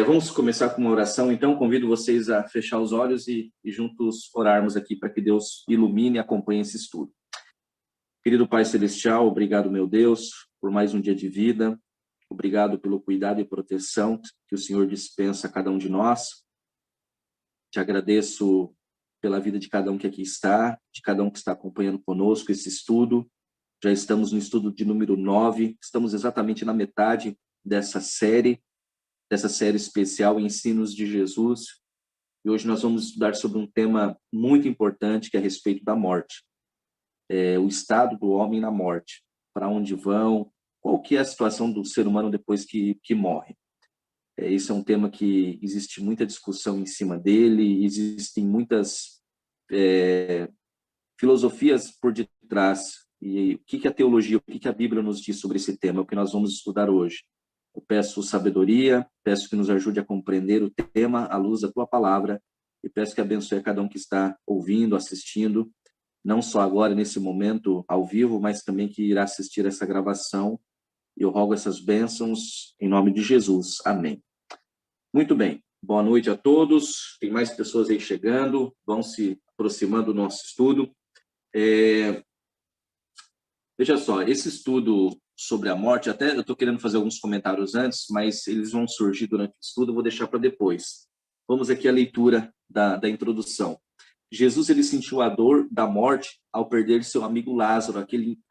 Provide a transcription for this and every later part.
Vamos começar com uma oração, então. Convido vocês a fechar os olhos e juntos orarmos aqui para que Deus ilumine e acompanhe esse estudo. Querido Pai Celestial, obrigado, meu Deus, por mais um dia de vida. Obrigado pelo cuidado e proteção que o Senhor dispensa a cada um de nós. Te agradeço pela vida de cada um que aqui está, de cada um que está acompanhando conosco esse estudo. Já estamos no estudo de número 9, estamos exatamente na metade dessa série especial Ensinos de Jesus. E hoje nós vamos estudar sobre um tema muito importante, que é a respeito da morte. O estado do homem na morte. Para onde vão? Qual que é a situação do ser humano depois que morre? Esse é um tema que existe muita discussão em cima dele, existem muitas filosofias por detrás. E o que a teologia, o que a Bíblia nos diz sobre esse tema? É o que nós vamos estudar hoje. Eu peço sabedoria, peço que nos ajude a compreender o tema à luz da Tua Palavra e peço que abençoe a cada um que está ouvindo, assistindo, não só agora, nesse momento, ao vivo, mas também que irá assistir essa gravação. Eu rogo essas bênçãos em nome de Jesus. Amém. Muito bem. Boa noite a todos. Tem mais pessoas aí chegando, vão se aproximando do nosso estudo. Veja só, esse estudo sobre a morte, até eu estou querendo fazer alguns comentários antes, mas eles vão surgir durante o estudo, eu vou deixar para depois. Vamos aqui à leitura da introdução. Jesus, ele sentiu a dor da morte ao perder seu amigo Lázaro, a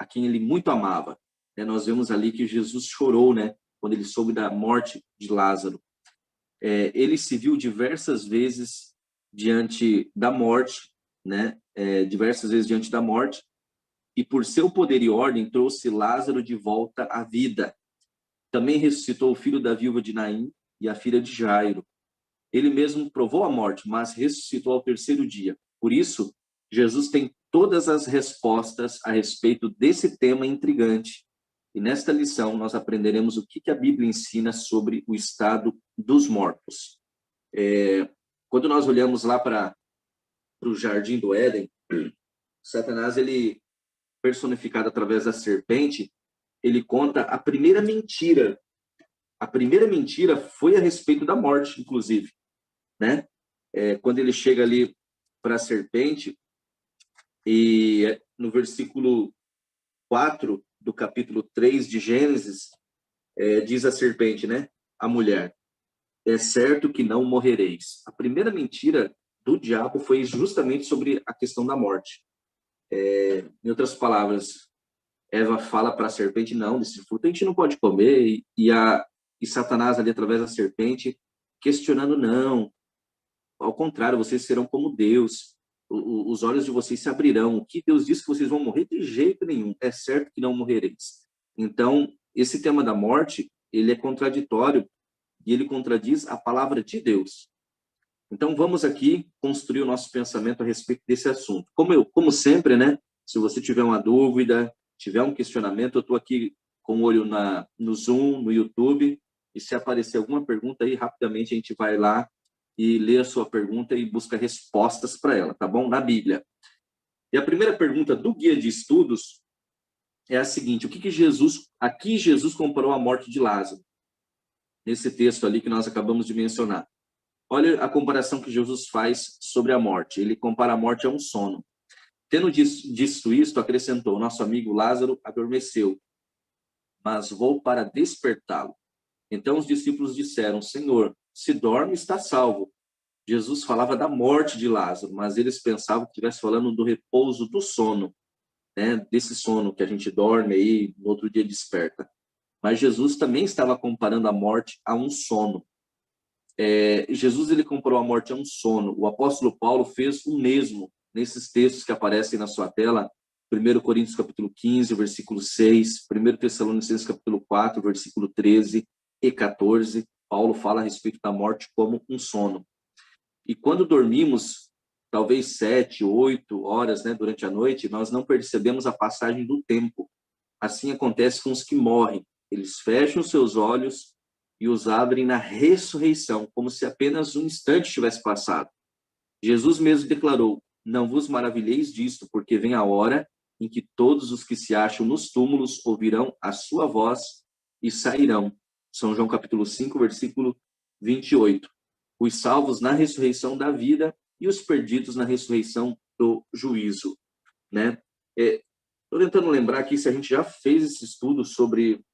quem ele muito amava. Nós vemos ali que Jesus chorou, quando ele soube da morte de Lázaro. Ele se viu diversas vezes diante da morte, e por seu poder e ordem trouxe Lázaro de volta à vida. Também ressuscitou o filho da viúva de Naim e a filha de Jairo. Ele mesmo provou a morte, mas ressuscitou ao terceiro dia. Por isso, Jesus tem todas as respostas a respeito desse tema intrigante. E nesta lição nós aprenderemos o que a Bíblia ensina sobre o estado dos mortos. Quando nós olhamos lá para o Jardim do Éden, Satanás, ele personificado através da serpente, ele conta a primeira mentira. A primeira mentira foi a respeito da morte, inclusive. Quando ele chega ali para a serpente, e no versículo 4 do capítulo 3 de Gênesis, diz a serpente, a mulher, é certo que não morrereis. A primeira mentira do diabo foi justamente sobre a questão da morte. Em outras palavras, Eva fala para a serpente, não, desse fruto a gente não pode comer, e Satanás ali através da serpente questionando, não, ao contrário, vocês serão como Deus, os olhos de vocês se abrirão, o que Deus disse que vocês vão morrer de jeito nenhum, é certo que não morrereis. Então, esse tema da morte, ele é contraditório, e ele contradiz a palavra de Deus. Então, vamos aqui construir o nosso pensamento a respeito desse assunto. Como sempre, se você tiver uma dúvida, tiver um questionamento, eu estou aqui com o olho no Zoom, no YouTube, e se aparecer alguma pergunta aí, rapidamente a gente vai lá e lê a sua pergunta e busca respostas para ela, tá bom? Na Bíblia. E a primeira pergunta do guia de estudos é a seguinte: aqui Jesus comparou a morte de Lázaro, nesse texto ali que nós acabamos de mencionar. Olha a comparação que Jesus faz sobre a morte. Ele compara a morte a um sono. Tendo dito isto, acrescentou: nosso amigo Lázaro adormeceu, mas vou para despertá-lo. Então os discípulos disseram: Senhor, se dorme, está salvo. Jesus falava da morte de Lázaro, mas eles pensavam que estivesse falando do repouso do sono, desse sono que a gente dorme aí, no outro dia desperta. Mas Jesus também estava comparando a morte a um sono. Jesus, ele comparou a morte a um sono. O apóstolo Paulo fez o mesmo nesses textos que aparecem na sua tela. 1 Coríntios capítulo 15, versículo 6, 1 Tessalonicenses capítulo 4, versículo 13 e 14. Paulo fala a respeito da morte como um sono. E quando dormimos, talvez 7, 8 horas, durante a noite, nós não percebemos a passagem do tempo. Assim acontece com os que morrem. Eles fecham seus olhos e os abrem na ressurreição, como se apenas um instante tivesse passado. Jesus mesmo declarou: não vos maravilheis disto, porque vem a hora em que todos os que se acham nos túmulos ouvirão a sua voz e sairão. São João capítulo 5, versículo 28. Os salvos na ressurreição da vida e os perdidos na ressurreição do juízo, né? Estou tentando lembrar aqui se a gente já fez esse estudo sobre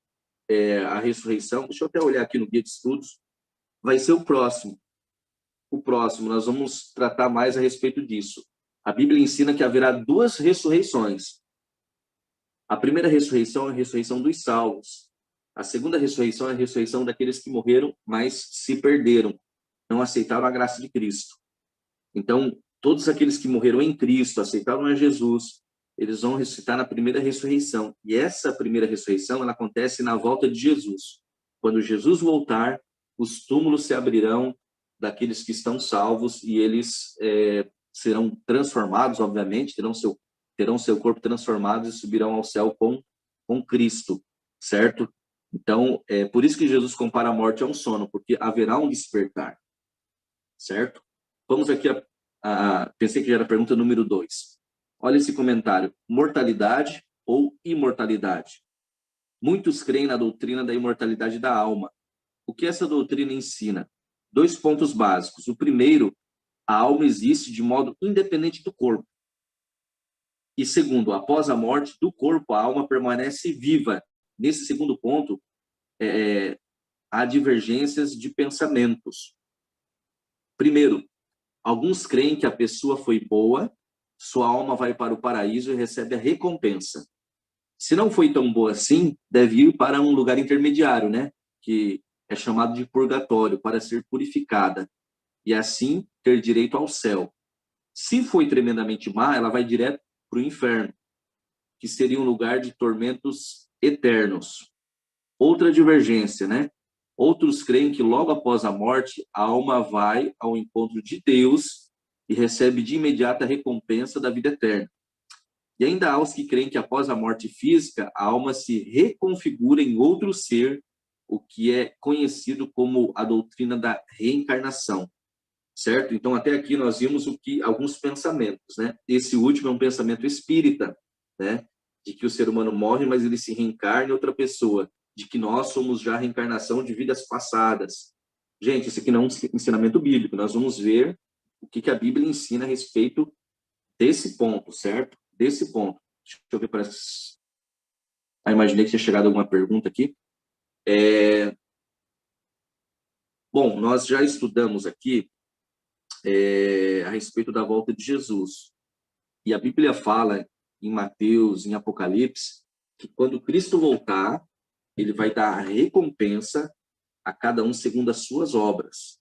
a ressurreição. Deixa eu até olhar aqui no guia de estudos. Vai ser o próximo. O próximo, nós vamos tratar mais a respeito disso. A Bíblia ensina que haverá duas ressurreições. A primeira ressurreição é a ressurreição dos salvos. A segunda ressurreição é a ressurreição daqueles que morreram, mas se perderam, não aceitaram a graça de Cristo. Então, todos aqueles que morreram em Cristo, aceitaram a Jesus, eles vão ressuscitar na primeira ressurreição. E essa primeira ressurreição, ela acontece na volta de Jesus. Quando Jesus voltar, os túmulos se abrirão daqueles que estão salvos e eles serão transformados, obviamente, terão seu corpo transformado e subirão ao céu com Cristo, certo? Então, por isso que Jesus compara a morte a um sono, porque haverá um despertar, certo? Vamos aqui pensei que já era a pergunta número 2. Olha esse comentário. Mortalidade ou imortalidade? Muitos creem na doutrina da imortalidade da alma. O que essa doutrina ensina? 2 pontos básicos. O primeiro, a alma existe de modo independente do corpo. E segundo, após a morte do corpo, a alma permanece viva. Nesse segundo ponto, há divergências de pensamentos. Primeiro, alguns creem que a pessoa foi boa, sua alma vai para o paraíso e recebe a recompensa. Se não foi tão boa assim, deve ir para um lugar intermediário, né? Que é chamado de purgatório, para ser purificada. E assim ter direito ao céu. Se foi tremendamente má, ela vai direto para o inferno, que seria um lugar de tormentos eternos. Outra divergência, né? Outros creem que logo após a morte, a alma vai ao encontro de Deus e recebe de imediato a recompensa da vida eterna. E ainda há os que creem que após a morte física, a alma se reconfigura em outro ser, o que é conhecido como a doutrina da reencarnação, certo? Então, até aqui nós vimos alguns pensamentos, né? Esse último é um pensamento espírita, né? De que o ser humano morre, mas ele se reencarna em outra pessoa, de que nós somos já a reencarnação de vidas passadas. Gente, isso aqui não é um ensinamento bíblico, nós vamos ver o que a Bíblia ensina a respeito desse ponto, certo? Desse ponto. Deixa eu ver, parece... imaginei que tinha chegado alguma pergunta aqui. Bom, nós já estudamos aqui a respeito da volta de Jesus. E a Bíblia fala em Mateus, em Apocalipse, que quando Cristo voltar, ele vai dar a recompensa a cada um segundo as suas obras.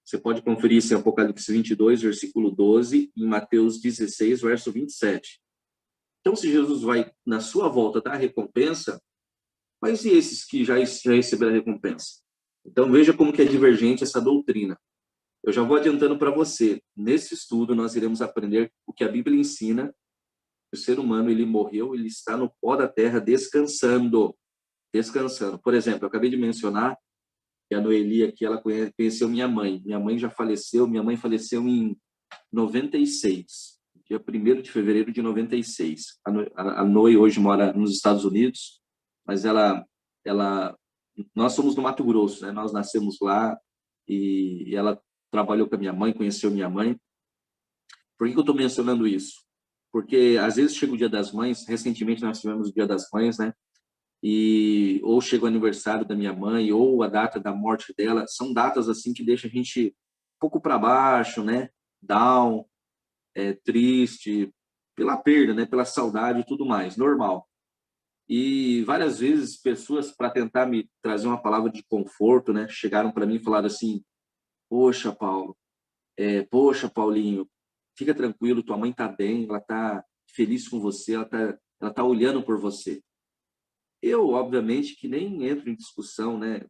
Você pode conferir isso em Apocalipse 22, versículo 12, e em Mateus 16, verso 27. Então, se Jesus vai, na sua volta, dar a recompensa, mas e esses que já receberam a recompensa? Então, veja como que é divergente essa doutrina. Eu já vou adiantando para você. Nesse estudo, nós iremos aprender o que a Bíblia ensina. O ser humano, ele morreu, ele está no pó da terra descansando. Descansando. Por exemplo, eu acabei de mencionar que a Noeli aqui, ela conheceu minha mãe. Minha mãe já faleceu, minha mãe faleceu em 96, dia 1º de fevereiro de 96. A Noe hoje mora nos Estados Unidos, mas nós somos do Mato Grosso, né? Nós nascemos lá e ela trabalhou com a minha mãe, conheceu minha mãe. Por que eu estou mencionando isso? Porque às vezes chega o Dia das Mães, recentemente nós tivemos o Dia das Mães, né? Ou chega o aniversário da minha mãe, ou a data da morte dela, são datas assim que deixam a gente um pouco para baixo, né? Down, triste, pela perda, né? Pela saudade e tudo mais, normal. E várias vezes pessoas, para tentar me trazer uma palavra de conforto, né? Chegaram para mim e falaram assim: poxa, Paulo, poxa, Paulinho, fica tranquilo, tua mãe está bem, ela está feliz com você, ela tá olhando por você. Eu, obviamente, que nem entro em discussão, né?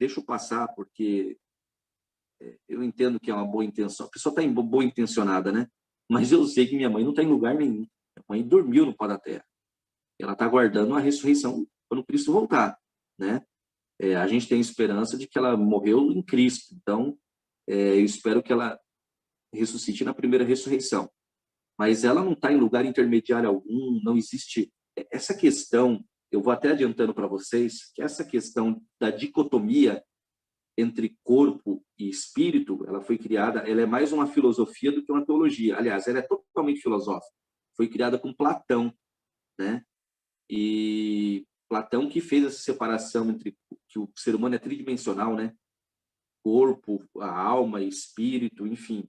Deixo passar, porque eu entendo que é uma boa intenção. A pessoa está boa intencionada, né? Mas eu sei que minha mãe não está em lugar nenhum. Minha mãe dormiu no pó da terra. Ela está aguardando a ressurreição quando Cristo voltar, né? A gente tem esperança de que ela morreu em Cristo. Então, eu espero que ela ressuscite na primeira ressurreição. Mas ela não está em lugar intermediário algum, não existe essa questão. Eu vou até adiantando para vocês que essa questão da dicotomia entre corpo e espírito, ela foi criada, ela é mais uma filosofia do que uma teologia. Aliás, ela é totalmente filosófica. Foi criada com Platão, né? E Platão que fez essa separação entre que o ser humano é tridimensional, né? Corpo, a alma, espírito, enfim,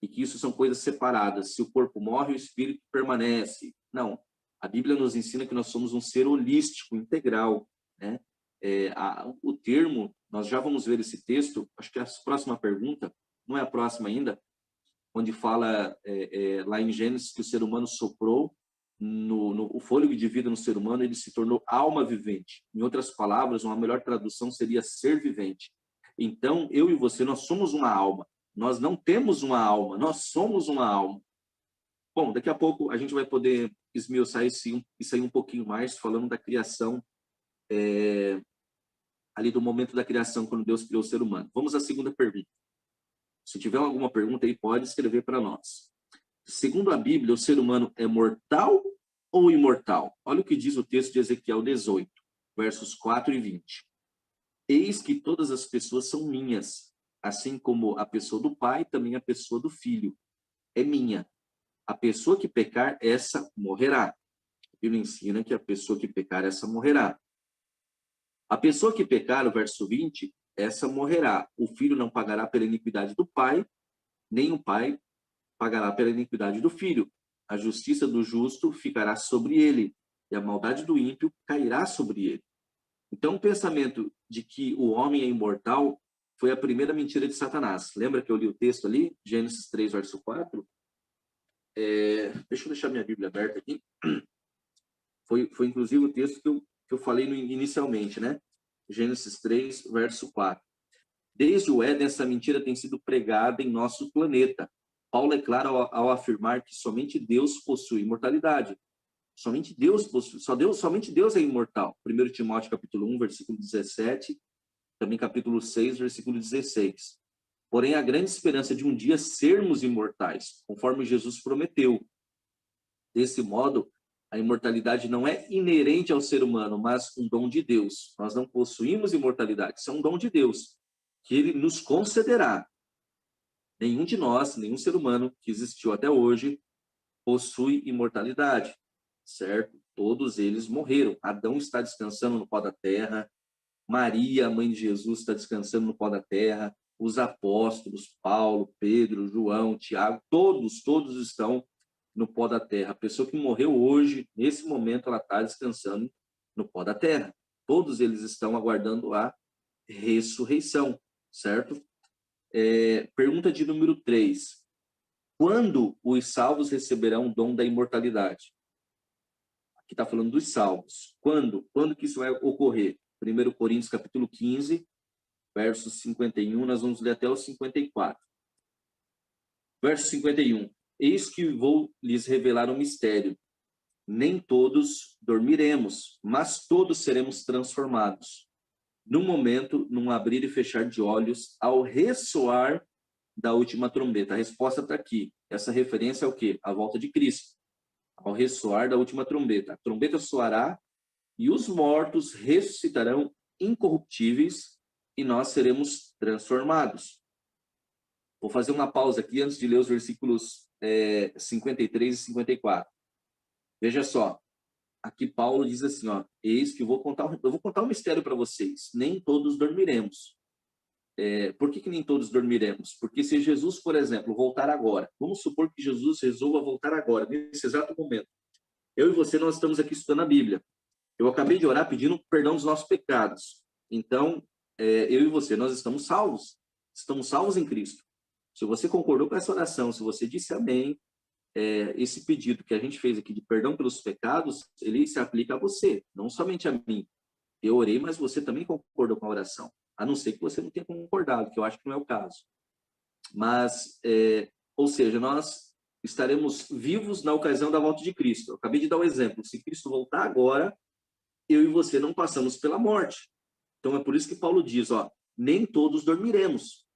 e que isso são coisas separadas. Se o corpo morre, o espírito permanece. Não. A Bíblia nos ensina que nós somos um ser holístico, integral, né? O termo, nós já vamos ver esse texto, acho que a próxima pergunta, não é a próxima ainda, onde fala lá em Gênesis que o ser humano soprou o fôlego de vida no ser humano, ele se tornou alma vivente. Em outras palavras, uma melhor tradução seria ser vivente. Então, eu e você, nós somos uma alma. Nós não temos uma alma, nós somos uma alma. Bom, daqui a pouco a gente vai poder esmiuçar isso aí um pouquinho mais, falando da criação, ali do momento da criação, quando Deus criou o ser humano. Vamos à segunda pergunta. Se tiver alguma pergunta aí, pode escrever para nós. Segundo a Bíblia, o ser humano é mortal ou imortal? Olha o que diz o texto de Ezequiel 18, versos 4 e 20. Eis que todas as pessoas são minhas, assim como a pessoa do Pai, também a pessoa do Filho é minha. A pessoa que pecar, essa morrerá. A Bíblia ensina que a pessoa que pecar, essa morrerá. A pessoa que pecar, o verso 20, essa morrerá. O filho não pagará pela iniquidade do pai, nem o pai pagará pela iniquidade do filho. A justiça do justo ficará sobre ele, e a maldade do ímpio cairá sobre ele. Então, o pensamento de que o homem é imortal foi a primeira mentira de Satanás. Lembra que eu li o texto ali? Gênesis 3, verso 4? Deixa eu deixar minha Bíblia aberta aqui. Foi inclusive o texto que eu falei inicialmente, né? Gênesis 3, verso 4. Desde o Éden, essa mentira tem sido pregada em nosso planeta. Paulo é claro ao afirmar que somente Deus possui imortalidade. Somente Deus possui, somente Deus é imortal. 1 Timóteo capítulo 1, versículo 17, também capítulo 6, versículo 16. Porém, a grande esperança de um dia sermos imortais, conforme Jesus prometeu. Desse modo, a imortalidade não é inerente ao ser humano, mas um dom de Deus. Nós não possuímos imortalidade, isso é um dom de Deus, que ele nos concederá. Nenhum de nós, nenhum ser humano que existiu até hoje, possui imortalidade, certo? Todos eles morreram. Adão está descansando no pó da terra, Maria, a mãe de Jesus, está descansando no pó da terra, os apóstolos, Paulo, Pedro, João, Tiago, todos estão no pó da terra. A pessoa que morreu hoje, nesse momento, ela está descansando no pó da terra. Todos eles estão aguardando a ressurreição, certo? Pergunta de número 3. Quando os salvos receberão o dom da imortalidade? Aqui está falando dos salvos. Quando? Quando que isso vai ocorrer? 1 Coríntios capítulo 15, versos 51, nós vamos ler até o 54. Verso 51. Eis que vou lhes revelar um mistério. Nem todos dormiremos, mas todos seremos transformados. Num momento, num abrir e fechar de olhos, ao ressoar da última trombeta. A resposta está aqui. Essa referência é o quê? A volta de Cristo. Ao ressoar da última trombeta. A trombeta soará e os mortos ressuscitarão incorruptíveis e nós seremos transformados. Vou fazer uma pausa aqui antes de ler os versículos 53 e 54. Veja só. Aqui Paulo diz assim, ó, eis que eu vou contar um mistério para vocês. Nem todos dormiremos. Por que nem todos dormiremos? Porque se Jesus, por exemplo, voltar agora, vamos supor que Jesus resolva voltar agora, nesse exato momento. Eu e você, nós estamos aqui estudando a Bíblia. Eu acabei de orar pedindo perdão dos nossos pecados. Então, eu e você, nós estamos salvos. Estamos salvos em Cristo. Se você concordou com essa oração, se você disse amém, esse pedido que a gente fez aqui de perdão pelos pecados, ele se aplica a você, não somente a mim. Eu orei, mas você também concordou com a oração. A não ser que você não tenha concordado, que eu acho que não é o caso. Mas, ou seja, nós estaremos vivos na ocasião da volta de Cristo. Eu acabei de dar um exemplo. Se Cristo voltar agora, eu e você não passamos pela morte. Então, é por isso que Paulo diz, ó, nem todos dormiremos.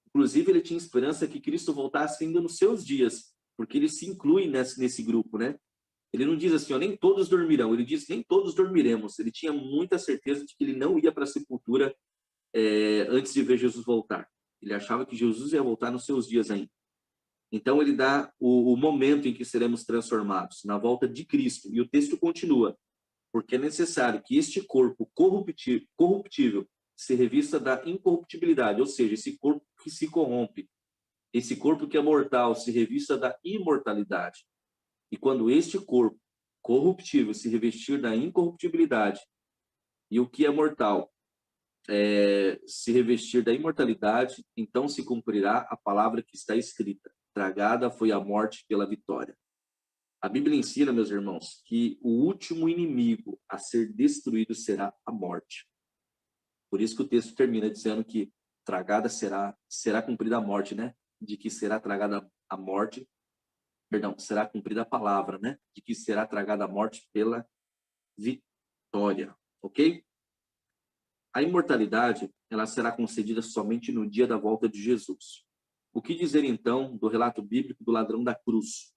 Inclusive, ele tinha esperança que Cristo voltasse ainda nos seus dias, porque ele se inclui nesse grupo, né? Ele não diz assim, ó, nem todos dormirão. Ele diz, nem todos dormiremos. Ele tinha muita certeza de que ele não ia para a sepultura antes de ver Jesus voltar. Ele achava que Jesus ia voltar nos seus dias ainda. Então, ele dá o momento em que seremos transformados, na volta de Cristo. E o texto continua, porque é necessário que este corpo corruptível se revista da incorruptibilidade, ou seja, esse corpo que se corrompe, esse corpo que é mortal se revista da imortalidade. E quando este corpo corruptível se revestir da incorruptibilidade, e o que é mortal se revestir da imortalidade, então se cumprirá a palavra que está escrita: tragada foi a morte pela vitória. A Bíblia ensina, meus irmãos, que o último inimigo a ser destruído será a morte. Por isso que o texto termina dizendo que tragada será cumprida a morte, né? De que será tragada a morte, perdão, será cumprida a palavra, né? De que será tragada a morte pela vitória, ok? A imortalidade, ela será concedida somente no dia da volta de Jesus. O que dizer, então, do relato bíblico do ladrão da cruz?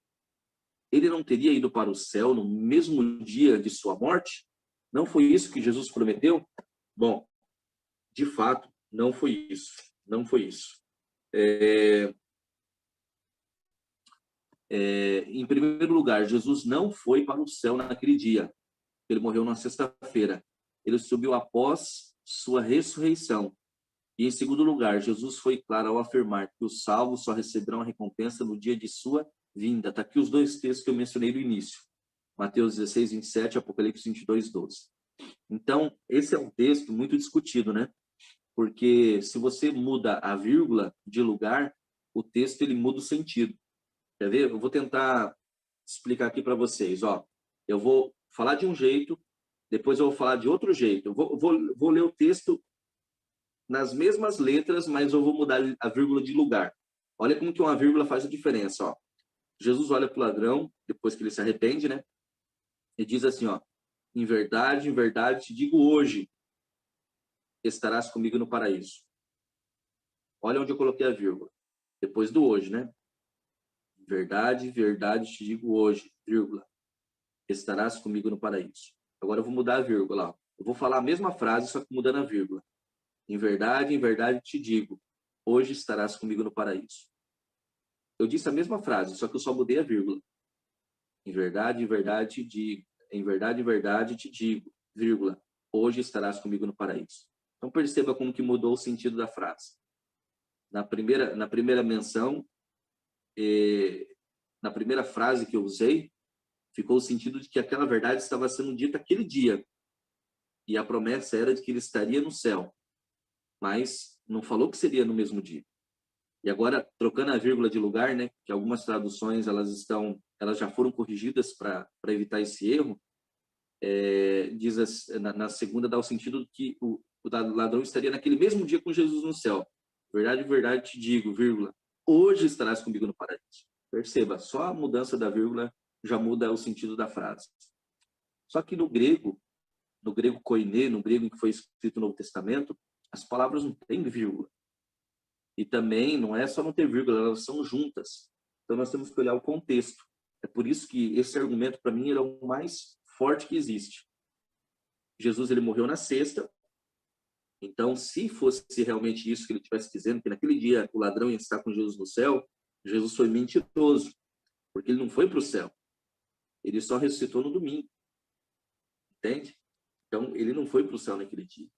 Ele não teria ido para o céu no mesmo dia de sua morte? Não foi isso que Jesus prometeu? Bom, de fato, não foi isso. Não foi isso. Em primeiro lugar, Jesus não foi para o céu naquele dia. Ele morreu na sexta-feira. Ele subiu após sua ressurreição. E, em segundo lugar, Jesus foi claro ao afirmar que os salvos só receberão a recompensa no dia de sua vinda. Está aqui os dois textos que eu mencionei no início. Mateus 16, 27, Apocalipse 22, 12. Então, esse é um texto muito discutido, né? Porque se você muda a vírgula de lugar, o texto ele muda o sentido. Quer ver? Eu vou tentar explicar aqui para vocês. Ó, eu vou falar de um jeito, depois eu vou falar de outro jeito. Eu vou ler o texto nas mesmas letras, mas eu vou mudar a vírgula de lugar. Olha como que uma vírgula faz a diferença. Ó. Jesus olha para o ladrão, depois que ele se arrepende, né? E diz assim, ó: em verdade, te digo hoje, estarás comigo no paraíso. Olha onde eu coloquei a vírgula. Depois do hoje, né? Verdade, te digo hoje, vírgula, estarás comigo no paraíso. Agora eu vou mudar a vírgula. Ó. Eu vou falar a mesma frase, só que mudando a vírgula. Em verdade te digo, hoje estarás comigo no paraíso. Eu disse a mesma frase, só que eu só mudei a vírgula. Em verdade te digo. Em verdade te digo, vírgula, hoje estarás comigo no paraíso. Então perceba como que mudou o sentido da frase. Na primeira menção, na primeira frase que eu usei, ficou o sentido de que aquela verdade estava sendo dita aquele dia. E a promessa era de que ele estaria no céu. Mas não falou que seria no mesmo dia. E agora, trocando a vírgula de lugar, né, que algumas traduções elas já foram corrigidas para evitar esse erro, na segunda dá o sentido de que o ladrão estaria naquele mesmo dia com Jesus no céu. Verdade te digo, vírgula, hoje estarás comigo no paraíso. Perceba, só a mudança da vírgula já muda o sentido da frase. Só que no grego koiné, no grego em que foi escrito o Novo Testamento, as palavras não têm vírgula. E também não é só não ter vírgula, elas são juntas. Então nós temos que olhar o contexto. É por isso que esse argumento, para mim, ele é o mais forte que existe. Jesus ele morreu na sexta. Então, se fosse realmente isso que ele estivesse dizendo, que naquele dia o ladrão ia estar com Jesus no céu, Jesus foi mentiroso, porque ele não foi para o céu. Ele só ressuscitou no domingo. Entende? Então, ele não foi para o céu naquele dia.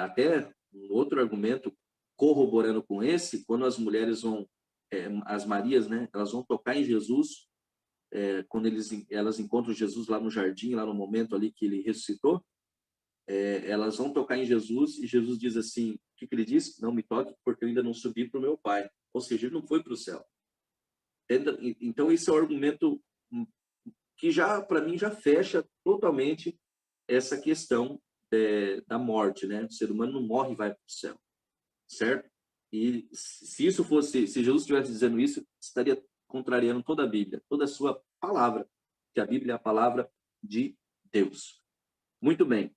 Até um outro argumento corroborando com esse, quando as mulheres vão, as Marias, né, elas vão tocar em Jesus, quando elas encontram Jesus lá no jardim, lá no momento ali que ele ressuscitou, elas vão tocar em Jesus e Jesus diz assim, o que ele diz? Não me toque porque eu ainda não subi para o meu Pai. Ou seja, ele não foi para o céu. Então esse é o argumento que já, para mim, já fecha totalmente essa questão da morte, né? O ser humano não morre e vai para o céu, certo? E se Jesus estivesse dizendo isso, estaria contrariando toda a Bíblia, toda a sua palavra, que a Bíblia é a palavra de Deus. Muito bem.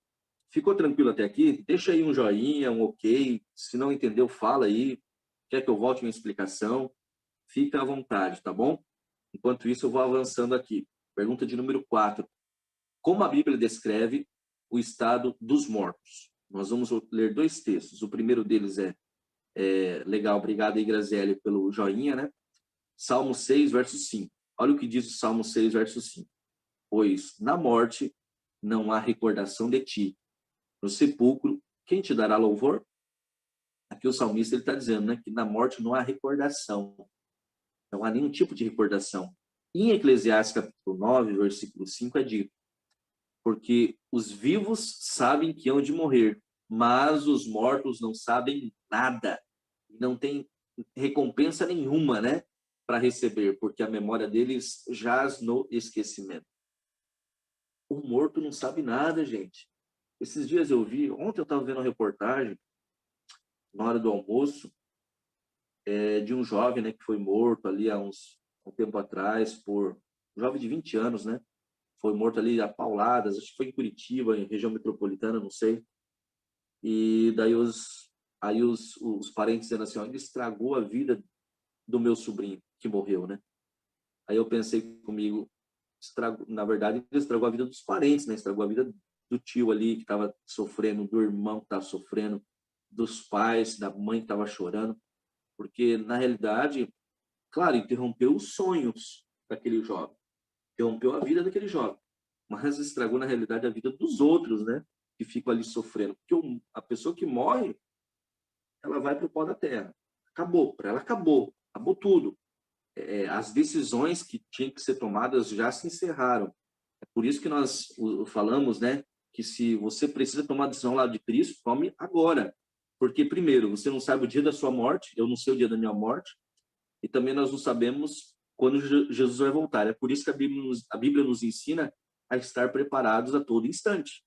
Ficou tranquilo até aqui? Deixa aí um joinha, um ok. Se não entendeu, fala aí. Quer que eu volte uma explicação? Fica à vontade, tá bom? Enquanto isso, eu vou avançando aqui. Pergunta de número 4. Como a Bíblia descreve o estado dos mortos? Nós vamos ler dois textos. O primeiro deles legal, obrigado aí, Graziele, pelo joinha, né? Salmo 6, verso 5. Olha o que diz o Salmo 6, verso 5. Pois na morte não há recordação de ti. No sepulcro, quem te dará louvor? Aqui o salmista está dizendo, né, que na morte não há recordação. Não há nenhum tipo de recordação. Em Eclesiastes capítulo 9, versículo 5 é dito: porque os vivos sabem que hão de morrer, mas os mortos não sabem nada. Não tem recompensa nenhuma, né, para receber, porque a memória deles jaz no esquecimento. O morto não sabe nada, gente. Esses dias ontem eu estava vendo uma reportagem, na hora do almoço, de um jovem, né, que foi morto ali há um tempo atrás, um jovem de 20 anos, né, foi morto ali a pauladas, acho que foi em Curitiba, em região metropolitana, não sei. E daí os parentes dizendo assim, ó, ele estragou a vida do meu sobrinho que morreu, né? Aí eu pensei comigo, na verdade, ele estragou a vida dos parentes, né? Estragou a vida do tio ali que estava sofrendo, do irmão que estava sofrendo, dos pais, da mãe que estava chorando, porque na realidade, claro, interrompeu os sonhos daquele jovem, interrompeu a vida daquele jovem, mas estragou na realidade a vida dos outros, né? Que ficam ali sofrendo, porque a pessoa que morre, ela vai para o pó da terra. Acabou, para ela acabou tudo. As decisões que tinham que ser tomadas já se encerraram. É por isso que nós falamos, né, que se você precisa tomar a decisão lá de Cristo, tome agora. Porque, primeiro, você não sabe o dia da sua morte, eu não sei o dia da minha morte, e também nós não sabemos quando Jesus vai voltar. É por isso que a Bíblia nos ensina a estar preparados a todo instante,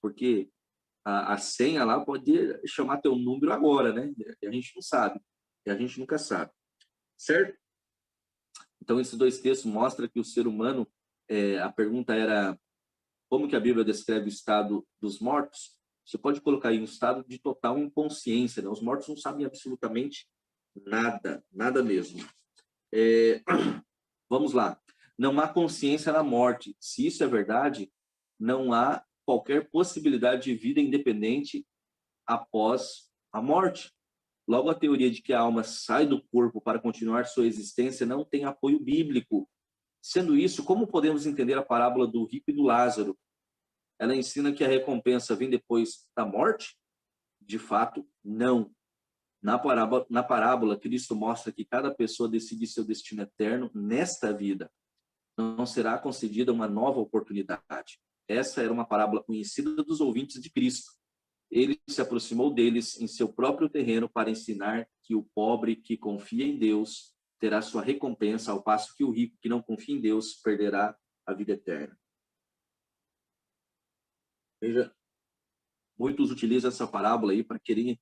porque a senha lá pode chamar teu número agora, né? E a gente não sabe, e a gente nunca sabe, certo? Então, esses dois textos mostram que o ser humano, a pergunta era como que a Bíblia descreve o estado dos mortos? Você pode colocar aí um estado de total inconsciência, né? Os mortos não sabem absolutamente nada, nada mesmo. Vamos lá. Não há consciência na morte. Se isso é verdade, não há qualquer possibilidade de vida independente após a morte. Logo, a teoria de que a alma sai do corpo para continuar sua existência não tem apoio bíblico. Sendo isso, como podemos entender a parábola do rico e do Lázaro? Ela ensina que a recompensa vem depois da morte? De fato, não. Na parábola, Cristo mostra que cada pessoa decide seu destino eterno nesta vida. Não será concedida uma nova oportunidade. Essa era uma parábola conhecida dos ouvintes de Cristo. Ele se aproximou deles em seu próprio terreno para ensinar que o pobre que confia em Deus terá sua recompensa, ao passo que o rico que não confia em Deus perderá a vida eterna. Veja, muitos utilizam essa parábola aí para querer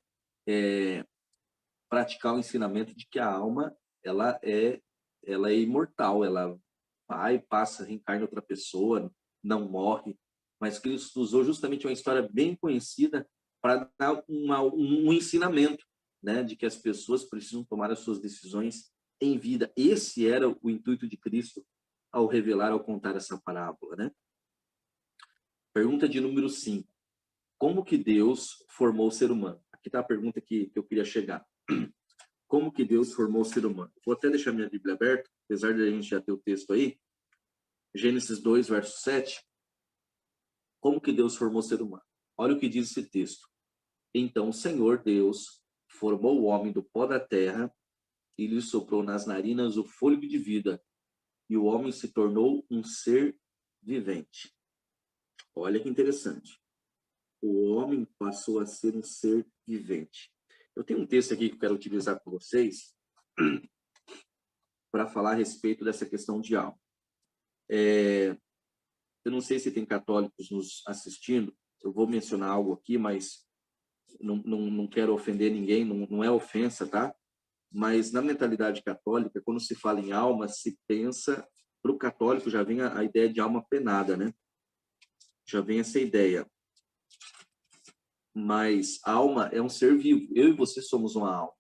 praticar o ensinamento de que a alma ela é imortal, ela vai, passa, reencarna em outra pessoa, não morre. Mas Cristo usou justamente uma história bem conhecida para dar um ensinamento, né, de que as pessoas precisam tomar as suas decisões em vida. Esse era o intuito de Cristo ao revelar, ao contar essa parábola, né? Pergunta de número 5. Como que Deus formou o ser humano? Aqui está a pergunta que eu queria chegar. Como que Deus formou o ser humano? Vou até deixar minha Bíblia aberta, apesar de a gente já ter o texto aí. Gênesis 2, verso 7. Como que Deus formou o ser humano? Olha o que diz esse texto. Então o Senhor Deus formou o homem do pó da terra e lhe soprou nas narinas o fôlego de vida, e o homem se tornou um ser vivente. Olha que interessante. O homem passou a ser um ser vivente. Eu tenho um texto aqui que eu quero utilizar com vocês para falar a respeito dessa questão de alma. Eu não sei se tem católicos nos assistindo, eu vou mencionar algo aqui, mas não quero ofender ninguém, não é ofensa, tá? Mas na mentalidade católica, quando se fala em alma, se pensa, para o católico já vem a ideia de alma penada, né? Já vem essa ideia. Mas alma é um ser vivo. Eu e você somos uma alma.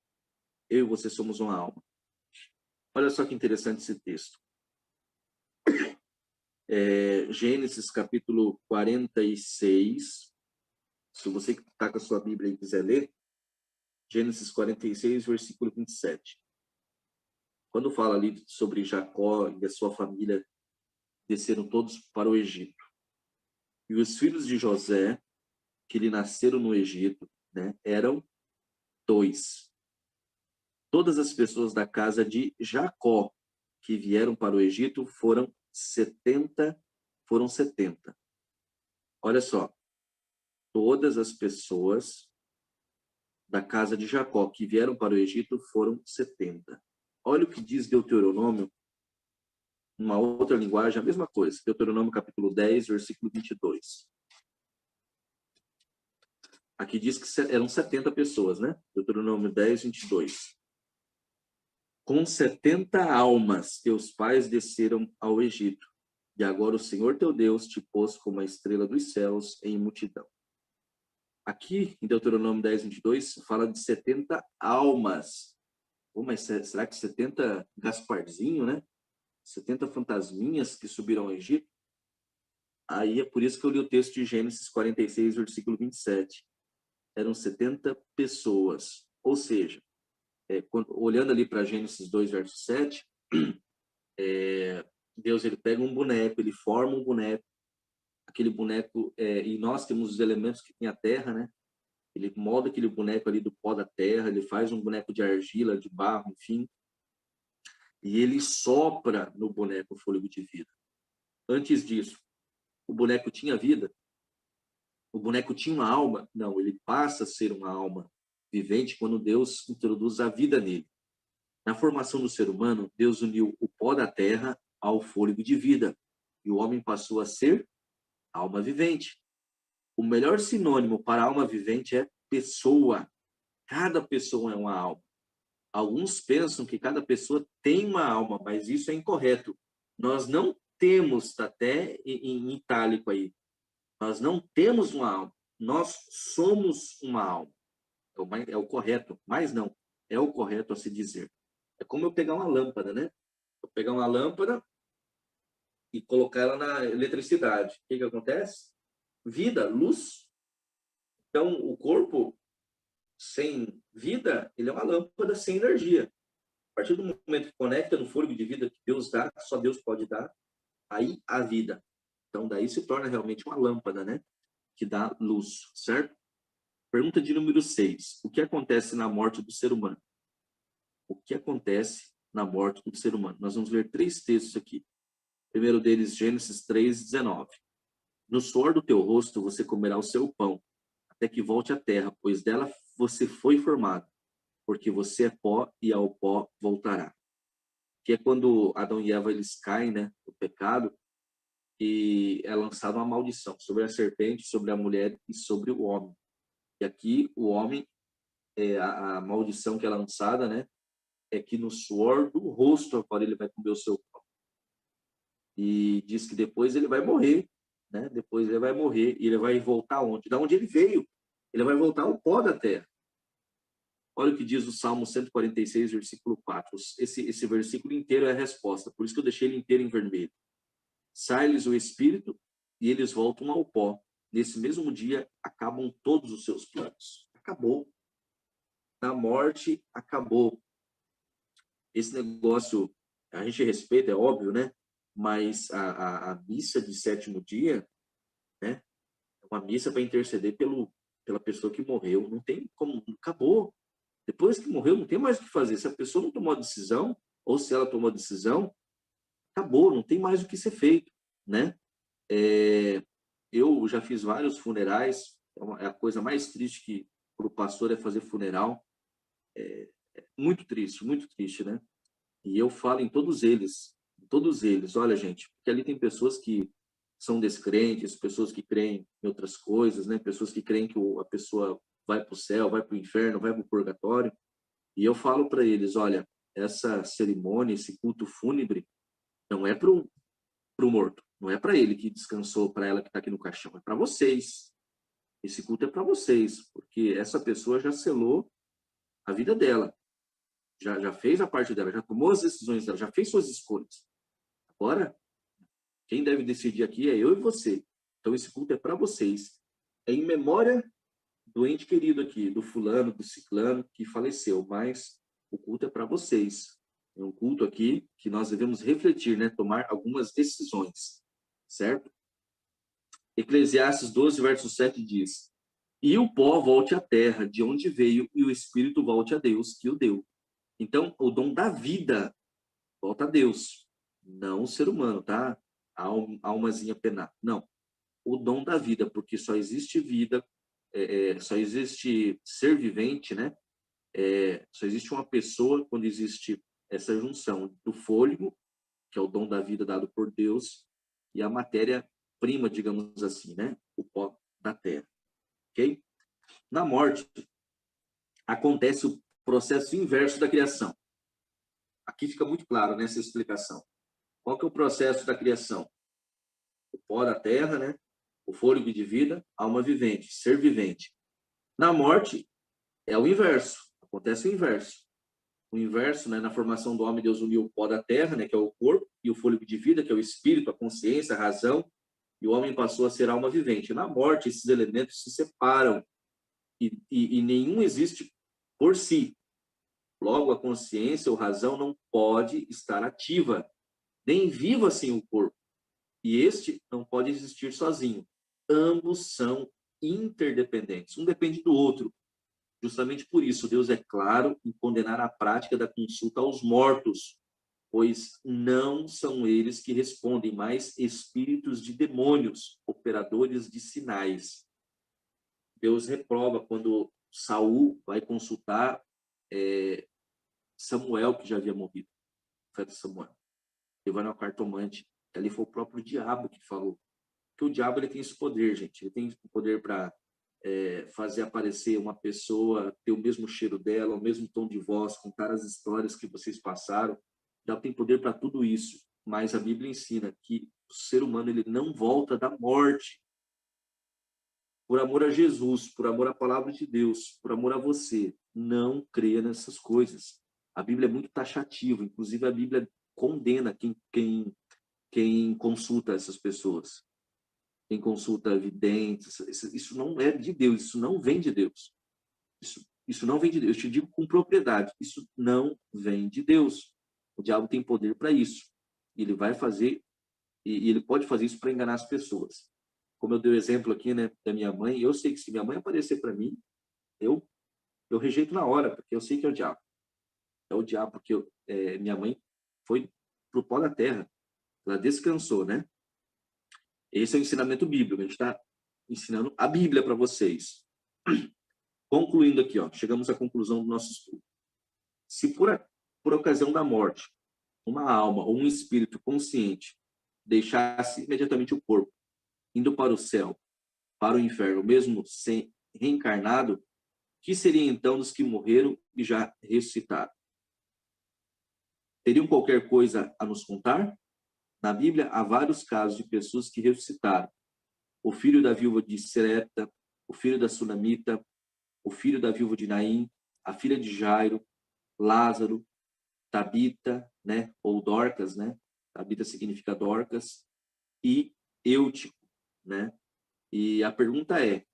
Eu e você somos uma alma. Olha só que interessante esse texto. Gênesis capítulo 46, Se você que está com a sua Bíblia e quiser ler, Gênesis 46, versículo 27. Quando fala ali sobre Jacó e a sua família, desceram todos para o Egito. E os filhos de José, que lhe nasceram no Egito, né, eram 2. Todas as pessoas da casa de Jacó que vieram para o Egito foram 70. Olha só, todas as pessoas da casa de Jacó que vieram para o Egito foram 70. Olha o que diz Deuteronômio, uma outra linguagem, a mesma coisa. Deuteronômio capítulo 10, versículo 22. Aqui diz que eram 70 pessoas, né? Deuteronômio 10, 22. Com 70 almas, teus pais desceram ao Egito. E agora o Senhor teu Deus te pôs como a estrela dos céus em multidão. Aqui, em Deuteronômio 10, 22, fala de 70 almas. Pô, mas será que 70 Gasparzinho, né? 70 fantasminhas que subiram ao Egito? Aí é por isso que eu li o texto de Gênesis 46, versículo 27. Eram 70 pessoas. Ou seja, olhando ali para Gênesis 2, verso 7, Deus ele pega um boneco, ele forma um boneco, aquele boneco, e nós temos os elementos que tem a terra, né? Ele molda aquele boneco ali do pó da terra, ele faz um boneco de argila, de barro, enfim, e ele sopra no boneco o fôlego de vida. Antes disso, o boneco tinha vida? O boneco tinha uma alma? Não, ele passa a ser uma alma vivente quando Deus introduz a vida nele. Na formação do ser humano, Deus uniu o pó da terra ao fôlego de vida, e o homem passou a ser alma vivente. O melhor sinônimo para alma vivente é pessoa. Cada pessoa é uma alma. Alguns pensam que cada pessoa tem uma alma, mas isso é incorreto. Nós não temos, está até em itálico aí, nós não temos uma alma. Nós somos uma alma. É o correto, mas não. É o correto a se dizer. É como eu pegar uma lâmpada, né? Eu pegar uma lâmpada e colocar ela na eletricidade. O que acontece? Vida, luz. Então, o corpo sem vida, ele é uma lâmpada sem energia. A partir do momento que conecta no fôlego de vida que Deus dá, só Deus pode dar, aí a vida. Então, daí se torna realmente uma lâmpada, né? Que dá luz, certo? Pergunta de número 6. O que acontece na morte do ser humano? O que acontece na morte do ser humano? Nós vamos ler 3 textos aqui. O primeiro deles, Gênesis 3, 19. No suor do teu rosto você comerá o seu pão, até que volte à terra, pois dela você foi formado, porque você é pó e ao pó voltará. Que é quando Adão e Eva eles caem, né, no pecado, e é lançada uma maldição sobre a serpente, sobre a mulher e sobre o homem. E aqui o homem, a maldição que é lançada, né, é que no suor do rosto agora ele vai comer o seu pão. E diz que depois ele vai morrer, né? Depois ele vai morrer e ele vai voltar onde? Da onde ele veio. Ele vai voltar ao pó da terra. Olha o que diz o Salmo 146, versículo 4. Esse versículo inteiro é a resposta, por isso que eu deixei ele inteiro em vermelho. Sai-lhes o espírito e eles voltam ao pó. Nesse mesmo dia acabam todos os seus planos. Acabou. Na morte, acabou. Esse negócio, a gente respeita, é óbvio, né? Mas a missa de 7º dia, né? É uma missa para interceder pela pessoa que morreu. Não tem como, acabou. Depois que morreu, não tem mais o que fazer. Se a pessoa não tomou a decisão, ou se ela tomou a decisão, acabou, não tem mais o que ser feito, né? Eu já fiz vários funerais, é a coisa mais triste que para o pastor é fazer funeral. Muito triste, né? E eu falo em todos eles, olha, gente, porque ali tem pessoas que são descrentes, pessoas que creem em outras coisas, né? Pessoas que creem que a pessoa vai para o céu, vai para o inferno, vai para o purgatório. E eu falo para eles, olha, essa cerimônia, esse culto fúnebre, não é para o morto, não é para ele que descansou, para ela que está aqui no caixão, é para vocês. Esse culto é para vocês, porque essa pessoa já selou a vida dela, já fez a parte dela, já tomou as decisões dela, já fez suas escolhas. Agora, quem deve decidir aqui é eu e você. Então, esse culto é para vocês. É em memória do ente querido aqui, do fulano, do ciclano que faleceu, mas o culto é para vocês. É um culto aqui que nós devemos refletir, né? Tomar algumas decisões, certo? Eclesiastes 12, verso 7 diz: e o pó volte à terra, de onde veio, e o espírito volte a Deus, que o deu. Então, o dom da vida volta a Deus, não o ser humano, tá? Almazinha penada. Não, o dom da vida, porque só existe vida, só existe ser vivente, né? Só existe uma pessoa quando existe essa junção do fôlego, que é o dom da vida dado por Deus, e a matéria-prima, digamos assim, né? O pó da terra, ok? Na morte, acontece o processo inverso da criação. Aqui fica muito claro nessa explicação. Qual que é o processo da criação? O pó da terra, né? O fôlego de vida, alma vivente, ser vivente. Na morte, é o inverso. Acontece o inverso. O inverso, né? Na formação do homem, Deus uniu o pó da terra, né? Que é o corpo, e o fôlego de vida, que é o espírito, a consciência, a razão, e o homem passou a ser alma vivente. Na morte, esses elementos se separam e nenhum existe por si. Logo, a consciência ou razão não pode estar ativa, nem viva sem o corpo. E este não pode existir sozinho. Ambos são interdependentes. Um depende do outro. Justamente por isso, Deus é claro em condenar a prática da consulta aos mortos, pois não são eles que respondem, mas espíritos de demônios, operadores de sinais. Deus reprova quando Saul vai consultar Samuel, que já havia morrido, o profeta Samuel, levando ao cartomante. Ali foi o próprio diabo que falou. Porque o diabo ele tem esse poder, gente. Ele tem o poder para fazer aparecer uma pessoa, ter o mesmo cheiro dela, o mesmo tom de voz, contar as histórias que vocês passaram. O diabo tem poder para tudo isso. Mas a Bíblia ensina que o ser humano ele não volta da morte. Por amor a Jesus, por amor à palavra de Deus, por amor a você, não creia nessas coisas. A Bíblia é muito taxativa, inclusive a Bíblia condena quem consulta essas pessoas. Quem consulta videntes, isso não é de Deus, isso não vem de Deus. Isso não vem de Deus, eu te digo com propriedade, isso não vem de Deus. O diabo tem poder para isso. Ele vai fazer, e ele pode fazer isso para enganar as pessoas. Como eu dei o exemplo aqui, né, da minha mãe, eu sei que se minha mãe aparecer para mim, eu rejeito na hora, porque eu sei que é o diabo. É o diabo, porque minha mãe foi pro pó da terra, ela descansou, né? Esse é o ensinamento bíblico, a gente está ensinando a Bíblia para vocês. Concluindo aqui, ó, chegamos à conclusão do nosso estudo. Se por ocasião da morte, uma alma ou um espírito consciente deixasse imediatamente o corpo, indo para o céu, para o inferno, mesmo sem reencarnado, que seria então dos que morreram e já ressuscitaram? Teriam qualquer coisa a nos contar? Na Bíblia há vários casos de pessoas que ressuscitaram. O filho da viúva de Serepta, o filho da Sunamita, o filho da viúva de Naim, a filha de Jairo, Lázaro, Tabita, né, ou Dorcas, né? Tabita significa Dorcas, e Eutico, né? E a pergunta é: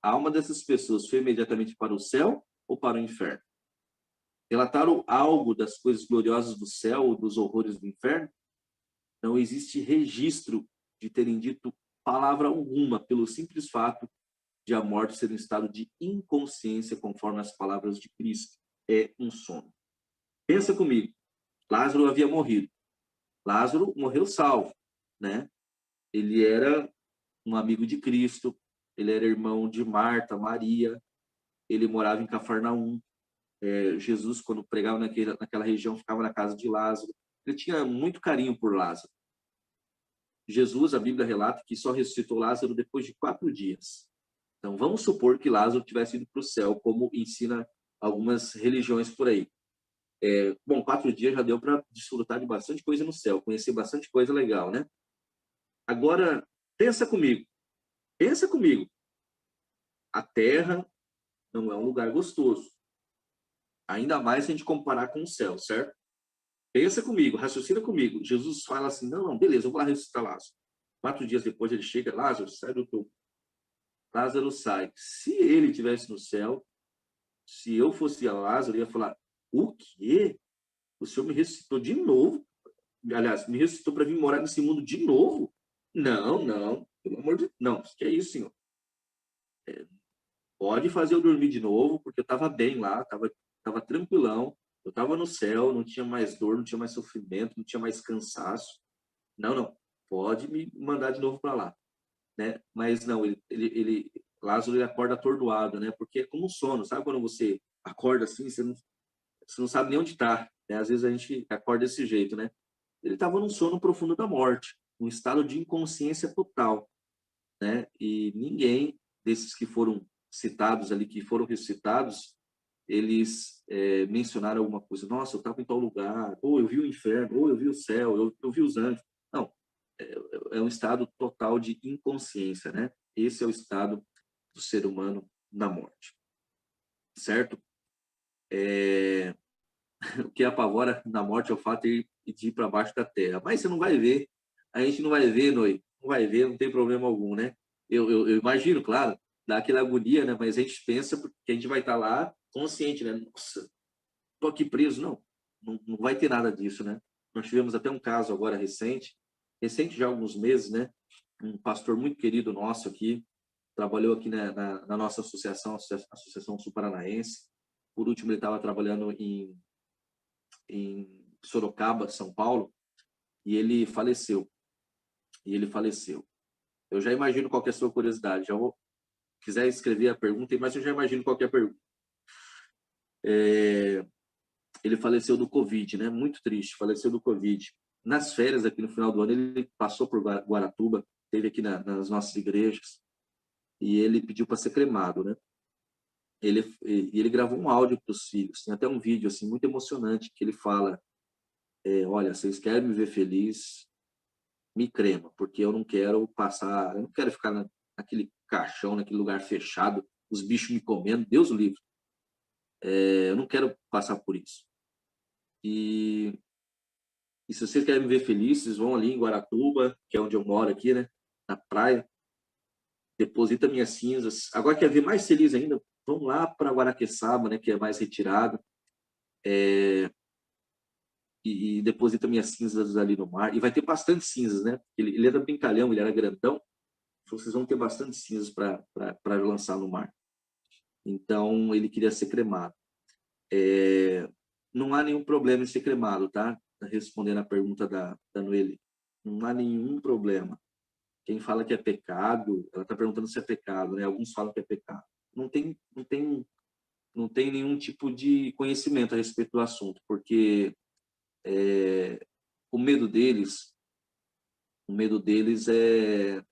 a alma dessas pessoas foi imediatamente para o céu ou para o inferno? Relataram algo das coisas gloriosas do céu ou dos horrores do inferno? Não existe registro de terem dito palavra alguma, pelo simples fato de a morte ser um estado de inconsciência, conforme as palavras de Cristo. É um sono. Pensa comigo. Lázaro havia morrido. Lázaro morreu salvo, né? Ele era um amigo de Cristo, ele era irmão de Marta, Maria, ele morava em Cafarnaum. Jesus, quando pregava naquela região, ficava na casa de Lázaro. Ele tinha muito carinho por Lázaro. Jesus, a Bíblia relata que só ressuscitou Lázaro depois de 4 dias. Então, vamos supor que Lázaro tivesse ido para o céu, como ensina algumas religiões por aí. Bom, 4 dias já deu para desfrutar de bastante coisa no céu, conhecer bastante coisa legal, né? Agora, pensa comigo. Pensa comigo. A Terra não é um lugar gostoso. Ainda mais se a gente comparar com o céu, certo? Pensa comigo, raciocina comigo. Jesus fala assim, não, beleza, eu vou lá ressuscitar Lázaro. 4 dias depois ele chega, Lázaro, sai do túmulo. Lázaro sai. Se ele estivesse no céu, se eu fosse a Lázaro, eu ia falar, o quê? O Senhor me ressuscitou de novo? Aliás, me ressuscitou para vir morar nesse mundo de novo? Não, não, pelo amor de Deus. Não, que é isso, Senhor? Pode fazer eu dormir de novo, porque eu estava bem lá, estava tranquilão, eu estava no céu, não tinha mais dor, não tinha mais sofrimento, não tinha mais cansaço. Não, não, pode me mandar de novo para lá, né? Mas não, Lázaro ele acorda atordoado, né? Porque é como um sono, sabe quando você acorda assim, você não sabe nem onde está, né? Às vezes a gente acorda desse jeito, né? Ele estava num sono profundo da morte, um estado de inconsciência total, né? E ninguém desses que foram citados ali, que foram ressuscitados, eles mencionaram alguma coisa. Nossa, eu estava em tal lugar, ou eu vi o inferno, ou eu vi o céu, eu vi os anjos. Não, é um estado total de inconsciência, né? Esse é o estado do ser humano na morte, certo? O que apavora na morte é o fato de ir para baixo da terra. Mas você não vai ver, a gente não vai ver, Noi, não vai ver, não tem problema algum, né? Eu imagino, claro, dá aquela agonia, né? Mas a gente pensa que a gente vai estar lá consciente, né? Nossa, tô aqui preso. Não vai ter nada disso, né? Nós tivemos até um caso agora recente já há alguns meses, né? Um pastor muito querido nosso aqui, trabalhou aqui na nossa associação, Associação Sul Paranaense. Por último, ele estava trabalhando em Sorocaba, São Paulo, e ele faleceu. Eu já imagino qual que é a sua curiosidade. Já vou, quiser escrever a pergunta, mas eu já imagino qual que é a pergunta. Ele faleceu do Covid, né? Muito triste, faleceu do Covid. Nas férias, aqui no final do ano, ele passou por Guaratuba, esteve aqui nas nossas igrejas, e ele pediu para ser cremado, né? Ele gravou um áudio para os filhos, tem até um vídeo assim muito emocionante que ele fala: olha, vocês querem me ver feliz, me crema, porque eu não quero passar, eu não quero ficar naquele caixão, naquele lugar fechado, os bichos me comendo, Deus o livre. Eu não quero passar por isso. E se vocês querem me ver feliz, vocês vão ali em Guaratuba, que é onde eu moro aqui, né? Na praia, deposita minhas cinzas. Agora quer ver mais feliz ainda? Vamos lá para Guaraqueçaba, né? Que é mais retirado. E deposita minhas cinzas ali no mar. E vai ter bastante cinzas, né? Ele era brincalhão, ele era grandão. Então vocês vão ter bastante cinzas para lançar no mar. Então ele queria ser cremado. Não há nenhum problema em ser cremado, tá? Respondendo a pergunta da Noeli. Não há nenhum problema. Quem fala que é pecado, ela está perguntando se é pecado, né? Alguns falam que é pecado. Não tem nenhum tipo de conhecimento a respeito do assunto, porque o medo deles é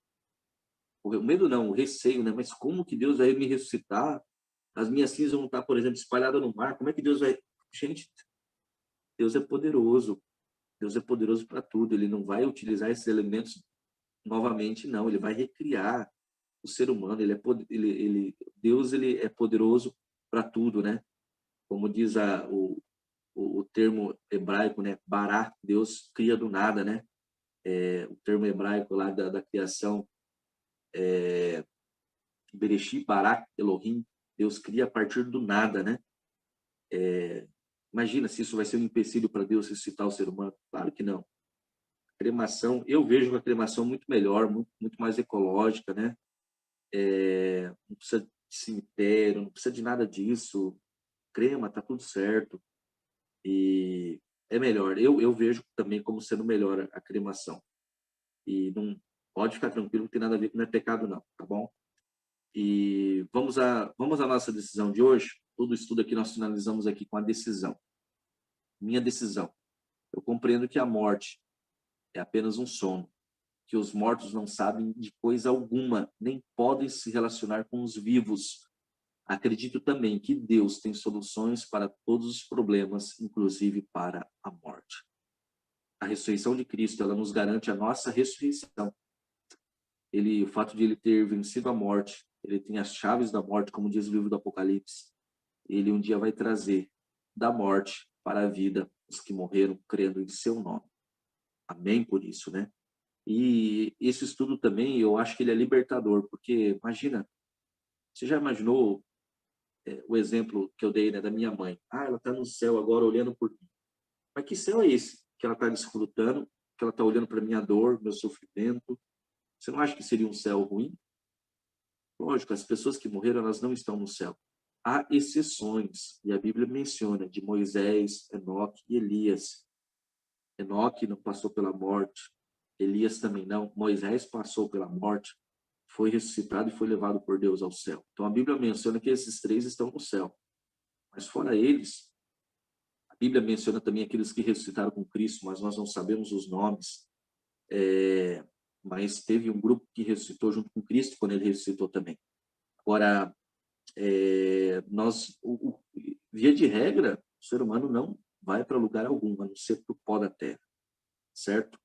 o medo não, o receio, né? Mas como que Deus vai me ressuscitar? As minhas cinzas vão estar, por exemplo, espalhadas no mar. Como é que Deus vai? Gente, Deus é poderoso. Deus é poderoso para tudo. Ele não vai utilizar esses elementos novamente, não. Ele vai recriar o ser humano. Deus ele é poderoso para tudo, né? Como diz o termo hebraico, né? Bará, Deus cria do nada, né? O termo hebraico lá da criação, Bereshit, Bará, Elohim, Deus cria a partir do nada, né? Imagina se isso vai ser um empecilho para Deus ressuscitar o ser humano. Claro que não. Cremação, eu vejo a cremação muito melhor, muito mais ecológica, né? Não precisa de cemitério, não precisa de nada disso. Crema, tá tudo certo. E é melhor. Eu vejo também como sendo melhor a cremação. E não pode ficar tranquilo, não tem nada a ver com não é pecado não, tá bom? E vamos à nossa decisão de hoje. Todo estudo aqui nós finalizamos aqui com a decisão. Minha decisão. Eu compreendo que a morte é apenas um sono, que os mortos não sabem de coisa alguma, nem podem se relacionar com os vivos. Acredito também que Deus tem soluções para todos os problemas, inclusive para a morte. A ressurreição de Cristo, ela nos garante a nossa ressurreição. O fato de ele ter vencido a morte, ele tem as chaves da morte, como diz o livro do Apocalipse. Ele um dia vai trazer da morte para a vida os que morreram crendo em seu nome. Amém por isso, né? E esse estudo também, eu acho que ele é libertador, porque imagina, Você já imaginou o exemplo que eu dei, né, da minha mãe? Ah, ela está no céu agora olhando por mim. Mas que céu é esse que ela está desfrutando, que ela está olhando para minha dor, meu sofrimento? Você não acha que seria um céu ruim? Lógico, as pessoas que morreram, elas não estão no céu. Há exceções, e a Bíblia menciona de Moisés, Enoque e Elias. Enoque não passou pela morte, Elias também não. Moisés passou pela morte, foi ressuscitado e foi levado por Deus ao céu. Então a Bíblia menciona que esses três estão no céu. Mas fora eles, a Bíblia menciona também aqueles que ressuscitaram com Cristo, mas nós não sabemos os nomes. Mas teve um grupo que ressuscitou junto com Cristo quando ele ressuscitou também. Agora, via de regra, o ser humano não vai para lugar algum, a não ser para o pó da terra, certo?